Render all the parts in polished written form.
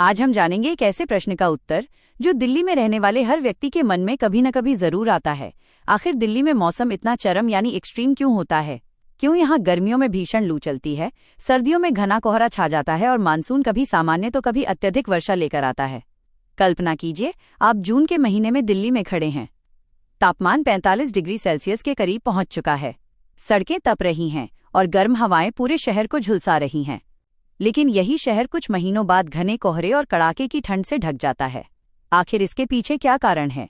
आज हम जानेंगे एक ऐसे प्रश्न का उत्तर जो दिल्ली में रहने वाले हर व्यक्ति के मन में कभी न कभी जरूर आता है। आखिर दिल्ली में मौसम इतना चरम यानी एक्सट्रीम क्यों होता है? क्यों यहाँ गर्मियों में भीषण लू चलती है, सर्दियों में घना कोहरा छा जाता है और मानसून कभी सामान्य तो कभी अत्यधिक वर्षा लेकर आता है? कल्पना कीजिए, आप जून के महीने में दिल्ली में खड़े हैं। तापमान 45 डिग्री सेल्सियस के करीब पहुंच चुका है। सड़कें तप रही हैं और गर्म हवाएं पूरे शहर को झुलसा रही हैं। लेकिन यही शहर कुछ महीनों बाद घने कोहरे और कड़ाके की ठंड से ढक जाता है। आखिर इसके पीछे क्या कारण है?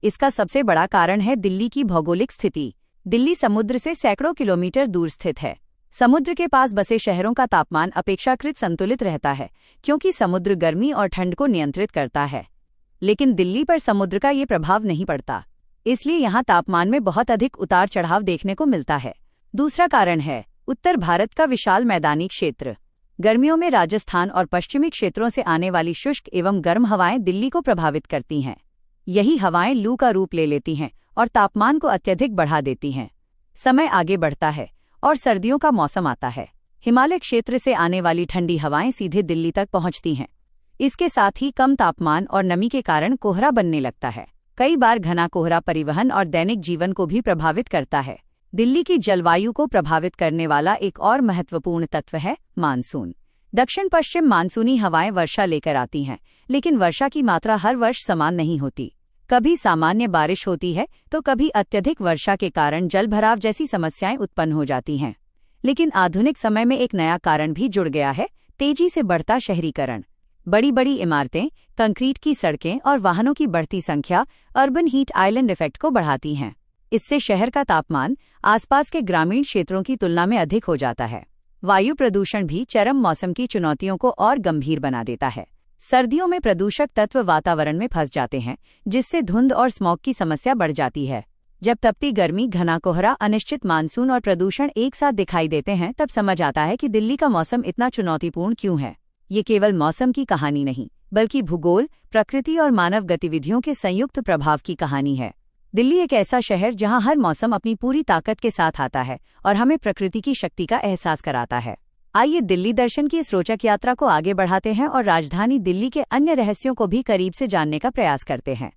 इसका सबसे बड़ा कारण है दिल्ली की भौगोलिक स्थिति। दिल्ली समुद्र से सैकड़ों किलोमीटर दूर स्थित है। समुद्र के पास बसे शहरों का तापमान अपेक्षाकृत संतुलित रहता है, क्योंकि समुद्र गर्मी और ठंड को नियंत्रित करता है। लेकिन दिल्ली पर समुद्र का ये प्रभाव नहीं पड़ता, इसलिए यहाँ तापमान में बहुत अधिक उतार चढ़ाव देखने को मिलता है। दूसरा कारण है उत्तर भारत का विशाल मैदानी क्षेत्र। गर्मियों में राजस्थान और पश्चिमी क्षेत्रों से आने वाली शुष्क एवं गर्म हवाएं दिल्ली को प्रभावित करती हैं। यही हवाएं लू का रूप ले लेती हैं और तापमान को अत्यधिक बढ़ा देती हैं। समय आगे बढ़ता है और सर्दियों का मौसम आता है। हिमालय क्षेत्र से आने वाली ठंडी हवाएं सीधे दिल्ली तक पहुंचती हैं। इसके साथ ही कम तापमान और नमी के कारण कोहरा बनने लगता है। कई बार घना कोहरा परिवहन और दैनिक जीवन को भी प्रभावित करता है। दिल्ली की जलवायु को प्रभावित करने वाला एक और महत्वपूर्ण तत्व है मानसून। दक्षिण पश्चिम मानसूनी हवाएं वर्षा लेकर आती हैं, लेकिन वर्षा की मात्रा हर वर्ष समान नहीं होती। कभी सामान्य बारिश होती है तो कभी अत्यधिक वर्षा के कारण जलभराव जैसी समस्याएं उत्पन्न हो जाती हैं। लेकिन आधुनिक समय में एक नया कारण भी जुड़ गया है, तेजी से बढ़ता शहरीकरण। बड़ी बड़ी इमारतें, कंक्रीट की सड़कें और वाहनों की बढ़ती संख्या अर्बन हीट आइलैंड इफेक्ट को बढ़ाती हैं। इससे शहर का तापमान आसपास के ग्रामीण क्षेत्रों की तुलना में अधिक हो जाता है। वायु प्रदूषण भी चरम मौसम की चुनौतियों को और गंभीर बना देता है। सर्दियों में प्रदूषक तत्व वातावरण में फंस जाते हैं, जिससे धुंध और स्मॉग की समस्या बढ़ जाती है। जब तपती गर्मी, घना कोहरा, अनिश्चित मानसून और प्रदूषण एक साथ दिखाई देते हैं, तब समझ आता है कि दिल्ली का मौसम इतना चुनौतीपूर्ण क्यों है। ये केवल मौसम की कहानी नहीं, बल्कि भूगोल, प्रकृति और मानव गतिविधियों के संयुक्त प्रभाव की कहानी है। दिल्ली एक ऐसा शहर जहां हर मौसम अपनी पूरी ताकत के साथ आता है और हमें प्रकृति की शक्ति का एहसास कराता है। आइए दिल्ली दर्शन की इस रोचक यात्रा को आगे बढ़ाते हैं और राजधानी दिल्ली के अन्य रहस्यों को भी करीब से जानने का प्रयास करते हैं।